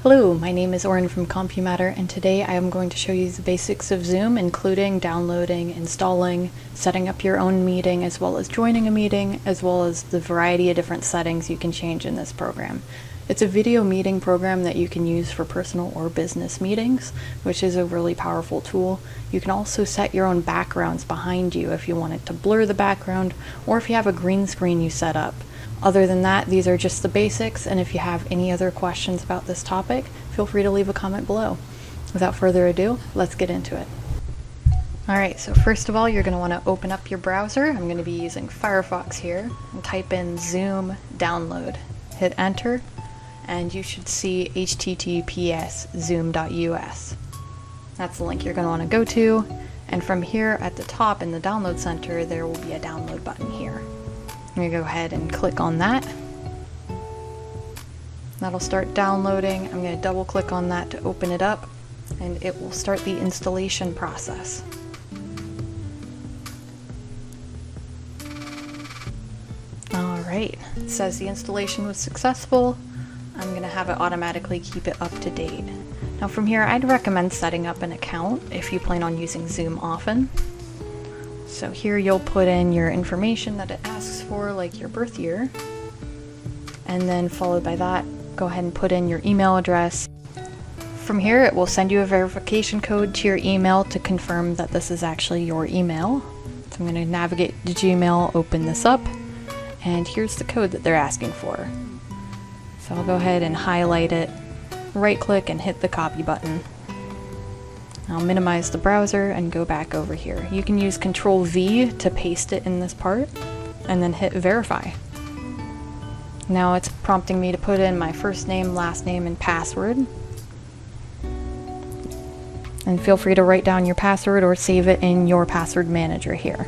Hello, my name is Oren from Compumatter, and today I am going to show you the basics of Zoom, including downloading, installing, setting up your own meeting, as well as joining a meeting, as well as the variety of different settings you can change in this program. It's a video meeting program that you can use for personal or business meetings, which is a really powerful tool. You can also set your own backgrounds behind you if you want it to blur the background, or if you have a green screen you set up. Other than that, these are just the basics, and if you have any other questions about this topic, feel free to leave a comment below. Without further ado, let's get into it. Alright, so first of all, you're going to want to open up your browser. I'm going to be using Firefox here, and type in Zoom download. Hit enter, and you should see https zoom.us. That's the link you're going to want to go to, and from here at the top in the download center, there will be a download button here. I'm going to go ahead and click on that. That'll start downloading. I'm going to double click on that to open it up, and it will start the installation process. Alright, it says the installation was successful. I'm going to have it automatically keep it up to date. Now from here, I'd recommend setting up an account if you plan on using Zoom often. So here you'll put in your information that it asks for, like your birth year, and then followed by that, go ahead and put in your email address. From here it will send you a verification code to your email to confirm that this is actually your email. So I'm going to navigate to Gmail, open this up, and here's the code that they're asking for. So I'll go ahead and highlight it, right click and hit the copy button. I'll minimize the browser and go back over here. You can use Control V to paste it in this part, and then hit verify. Now it's prompting me to put in my first name, last name, and password. And feel free to write down your password or save it in your password manager here.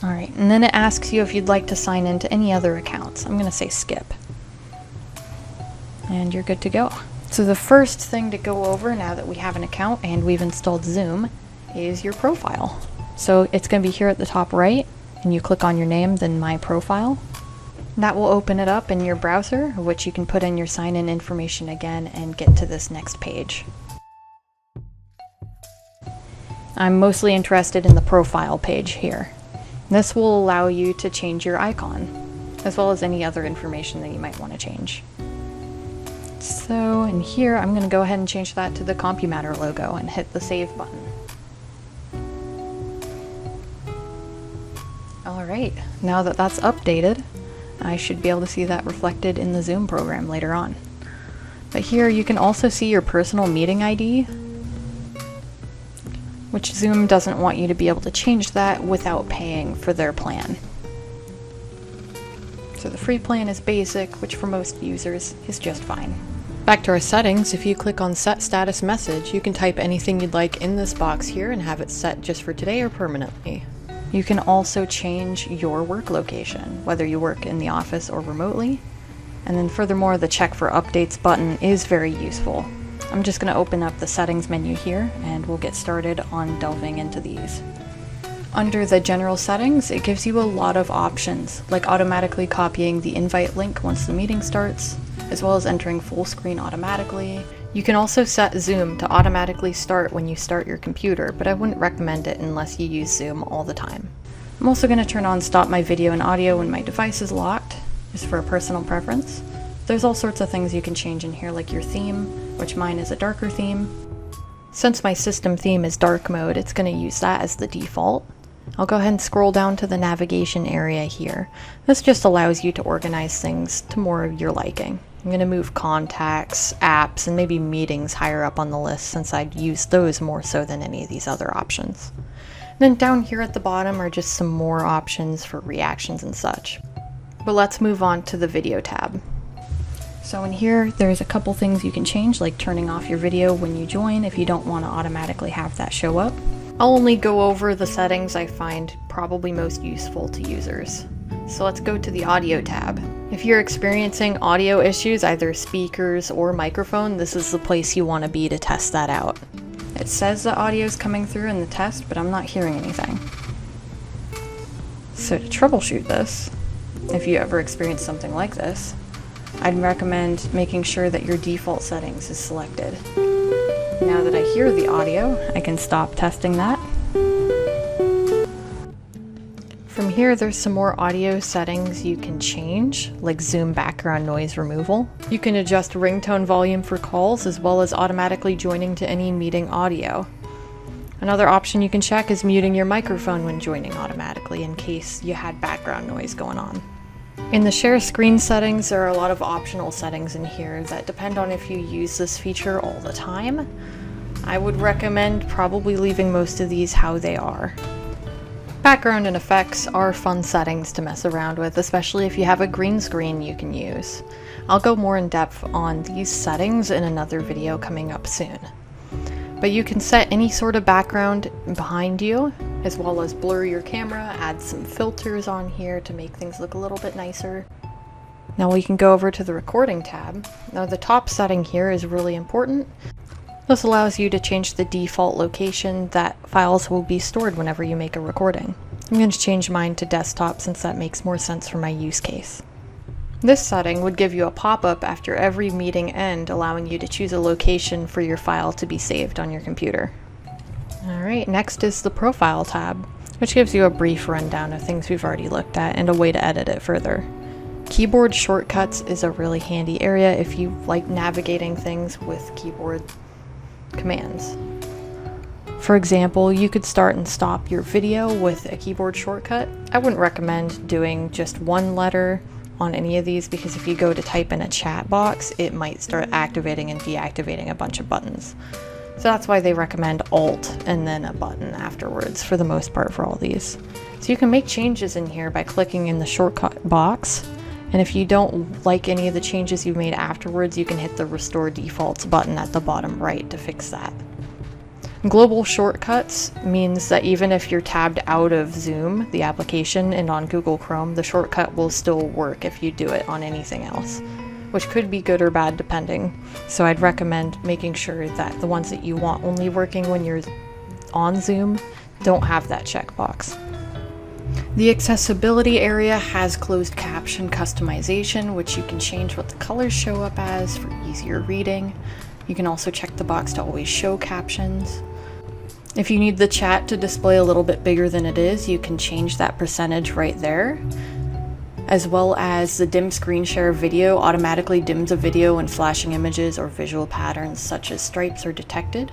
Alright, and then it asks you if you'd like to sign into any other accounts. I'm going to say skip. And you're good to go. So the first thing to go over now that we have an account and we've installed Zoom is your profile. So it's going to be here at the top right, and you click on your name, then My Profile. That will open it up in your browser, which you can put in your sign-in information again and get to this next page. I'm mostly interested in the profile page here. This will allow you to change your icon, as well as any other information that you might want to change. So in here, I'm going to go ahead and change that to the Compumatter logo and hit the save button. Alright, now that that's updated, I should be able to see that reflected in the Zoom program later on. But here you can also see your personal meeting ID, which Zoom doesn't want you to be able to change that without paying for their plan. So the free plan is basic, which for most users is just fine. Back to our settings, if you click on Set Status Message, you can type anything you'd like in this box here and have it set just for today or permanently. You can also change your work location, whether you work in the office or remotely. And then furthermore, the Check for Updates button is very useful. I'm just going to open up the settings menu here and we'll get started on delving into these. Under the general settings, it gives you a lot of options, like automatically copying the invite link once the meeting starts, as well as entering full screen automatically. You can also set Zoom to automatically start when you start your computer, but I wouldn't recommend it unless you use Zoom all the time. I'm also going to turn on Stop My Video and Audio when my device is locked, just for a personal preference. There's all sorts of things you can change in here, like your theme, which mine is a darker theme. Since my system theme is dark mode, it's going to use that as the default. I'll go ahead and scroll down to the navigation area here. This just allows you to organize things to more of your liking. I'm going to move contacts, apps, and maybe meetings higher up on the list since I'd use those more so than any of these other options. Then down here at the bottom are just some more options for reactions and such. But let's move on to the video tab. So in here, there's a couple things you can change, like turning off your video when you join if you don't want to automatically have that show up. I'll only go over the settings I find probably most useful to users. So let's go to the audio tab. If you're experiencing audio issues, either speakers or microphone, this is the place you want to be to test that out. It says the audio is coming through in the test, but I'm not hearing anything. So to troubleshoot this, if you ever experience something like this, I'd recommend making sure that your default settings is selected. Now that I hear the audio, I can stop testing that. From here, there's some more audio settings you can change, like Zoom background noise removal. You can adjust ringtone volume for calls, as well as automatically joining to any meeting audio. Another option you can check is muting your microphone when joining automatically in case you had background noise going on. In the share screen settings, there are a lot of optional settings in here that depend on if you use this feature all the time. I would recommend probably leaving most of these how they are. Background and effects are fun settings to mess around with, especially if you have a green screen you can use. I'll go more in depth on these settings in another video coming up soon. But you can set any sort of background behind you, as well as blur your camera, add some filters on here to make things look a little bit nicer. Now we can go over to the recording tab. Now the top setting here is really important. This allows you to change the default location that files will be stored whenever you make a recording. I'm going to change mine to desktop since that makes more sense for my use case. This setting would give you a pop-up after every meeting end, allowing you to choose a location for your file to be saved on your computer. Alright, next is the Profile tab, which gives you a brief rundown of things we've already looked at and a way to edit it further. Keyboard shortcuts is a really handy area if you like navigating things with keyboard commands. For example, you could start and stop your video with a keyboard shortcut. I wouldn't recommend doing just one letter on any of these because if you go to type in a chat box, it might start activating and deactivating a bunch of buttons. So that's why they recommend Alt and then a button afterwards for the most part for all these. So you can make changes in here by clicking in the shortcut box. And if you don't like any of the changes you've made afterwards, you can hit the Restore Defaults button at the bottom right to fix that. Global shortcuts means that even if you're tabbed out of Zoom, the application, and on Google Chrome, the shortcut will still work if you do it on anything else, which could be good or bad depending. So I'd recommend making sure that the ones that you want only working when you're on Zoom don't have that checkbox. The accessibility area has closed caption customization, which you can change what the colors show up as for easier reading. You can also check the box to always show captions. If you need the chat to display a little bit bigger than it is, you can change that percentage right there. As well as the dim screen share video automatically dims a video when flashing images or visual patterns such as stripes are detected.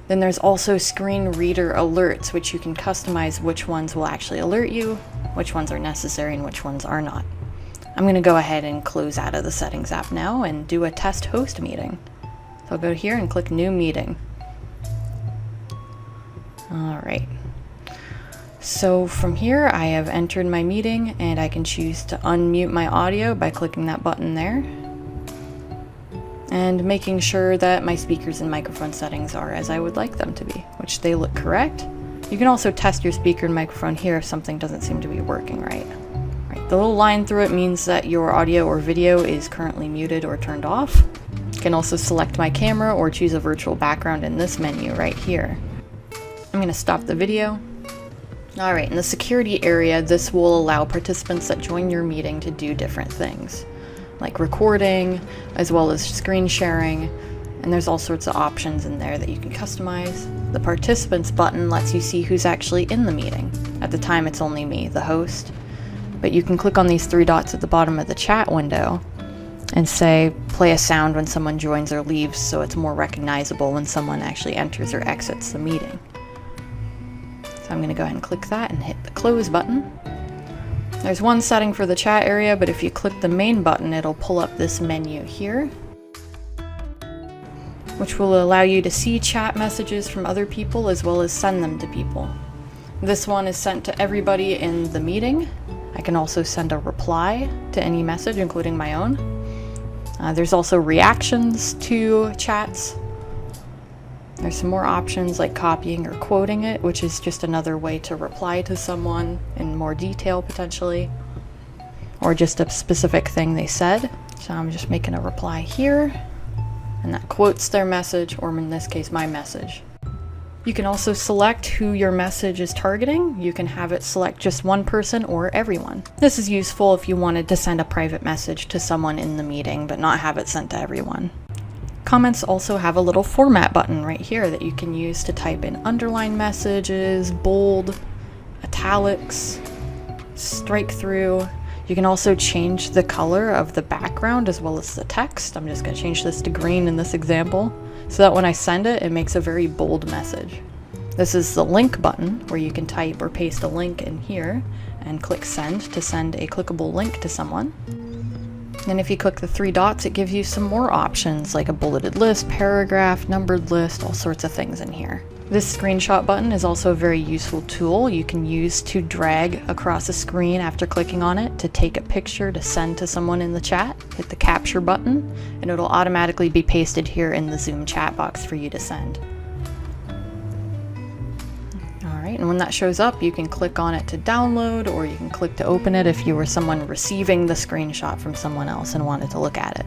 Then there's also screen reader alerts, which you can customize which ones will actually alert you, which ones are necessary, and which ones are not. I'm going to go ahead and close out of the settings app now and do a test host meeting. So I'll go here and click New Meeting. Alright. So from here I have entered my meeting and I can choose to unmute my audio by clicking that button there. And making sure that my speakers and microphone settings are as I would like them to be, which they look correct. You can also test your speaker and microphone here if something doesn't seem to be working right. The little line through it means that your audio or video is currently muted or turned off. You can also select my camera or choose a virtual background in this menu right here. I'm going to stop the video. Alright, in the security area, this will allow participants that join your meeting to do different things, like recording, as well as screen sharing, and there's all sorts of options in there that you can customize. The participants button lets you see who's actually in the meeting. At the time it's only me, the host, but you can click on these three dots at the bottom of the chat window and say play a sound when someone joins or leaves so it's more recognizable when someone actually enters or exits the meeting. So I'm going to go ahead and click that and hit the close button. There's one setting for the chat area, but if you click the main button, it'll pull up this menu here, which will allow you to see chat messages from other people as well as send them to people. This one is sent to everybody in the meeting. I can also send a reply to any message, including my own. There's also reactions to chats. There's some more options like copying or quoting it, which is just another way to reply to someone in more detail potentially, or just a specific thing they said. So I'm just making a reply here, and that quotes their message, or in this case, my message. You can also select who your message is targeting. You can have it select just one person or everyone. This is useful if you wanted to send a private message to someone in the meeting, but not have it sent to everyone. Comments also have a little format button right here that you can use to type in underline messages, bold, italics, strike through. You can also change the color of the background as well as the text. I'm just going to change this to green in this example, so that when I send it, it makes a very bold message. This is the link button, where you can type or paste a link in here and click send to send a clickable link to someone. And if you click the three dots, it gives you some more options like a bulleted list, paragraph, numbered list, all sorts of things in here. This screenshot button is also a very useful tool you can use to drag across a screen after clicking on it to take a picture to send to someone in the chat. Hit the capture button and it'll automatically be pasted here in the Zoom chat box for you to send. Alright, and when that shows up, you can click on it to download, or you can click to open it if you were someone receiving the screenshot from someone else and wanted to look at it.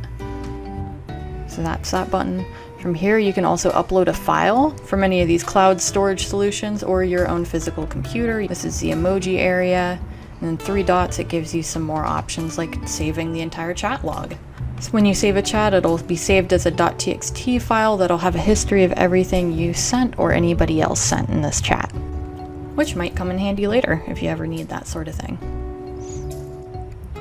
So that's that button. From here, you can also upload a file from any of these cloud storage solutions or your own physical computer. This is the emoji area, and then three dots, it gives you some more options like saving the entire chat log. So when you save a chat, it'll be saved as a .txt file that'll have a history of everything you sent or anybody else sent in this chat, which might come in handy later if you ever need that sort of thing.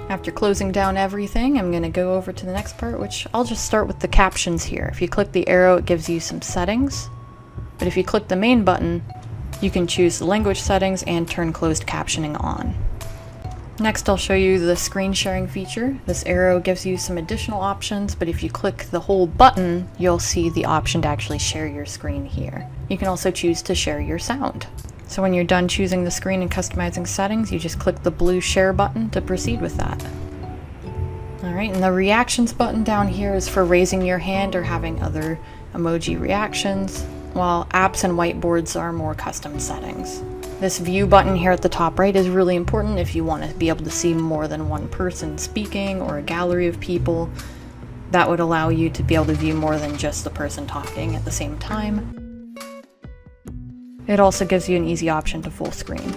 After closing down everything, I'm going to go over to the next part, which I'll just start with the captions here. If you click the arrow, it gives you some settings, but if you click the main button, you can choose the language settings and turn closed captioning on. Next, I'll show you the screen sharing feature. This arrow gives you some additional options, but if you click the whole button, you'll see the option to actually share your screen here. You can also choose to share your sound. So when you're done choosing the screen and customizing settings, you just click the blue share button to proceed with that. Alright, and the reactions button down here is for raising your hand or having other emoji reactions, while apps and whiteboards are more custom settings. This view button here at the top right is really important if you want to be able to see more than one person speaking or a gallery of people. That would allow you to be able to view more than just the person talking at the same time. It also gives you an easy option to full screen.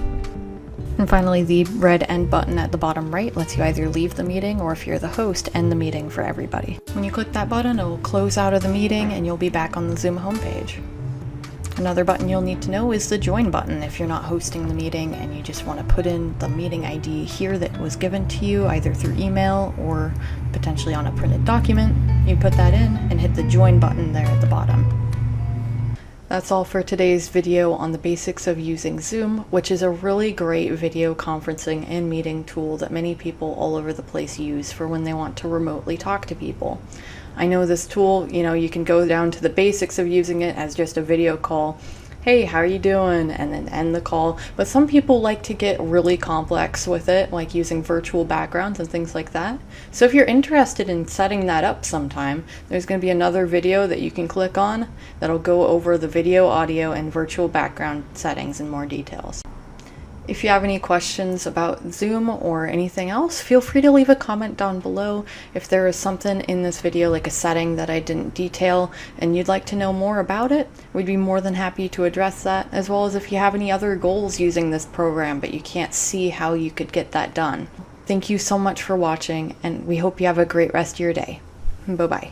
And finally, the red end button at the bottom right lets you either leave the meeting, or if you're the host, end the meeting for everybody. When you click that button, it will close out of the meeting and you'll be back on the Zoom homepage. Another button you'll need to know is the join button if you're not hosting the meeting and you just want to put in the meeting ID here that was given to you either through email or potentially on a printed document. You put that in and hit the join button there at the bottom. That's all for today's video on the basics of using Zoom, which is a really great video conferencing and meeting tool that many people all over the place use for when they want to remotely talk to people. I know this tool, you can go down to the basics of using it as just a video call. Hey, how are you doing? And then end the call. But some people like to get really complex with it, like using virtual backgrounds and things like that. So if you're interested in setting that up sometime, there's going to be another video that you can click on that'll go over the video, audio, and virtual background settings in more details. If you have any questions about Zoom or anything else, feel free to leave a comment down below. If there is something in this video, like a setting that I didn't detail, and you'd like to know more about it, we'd be more than happy to address that, as well as if you have any other goals using this program but you can't see how you could get that done. Thank you so much for watching, and we hope you have a great rest of your day. Bye-bye.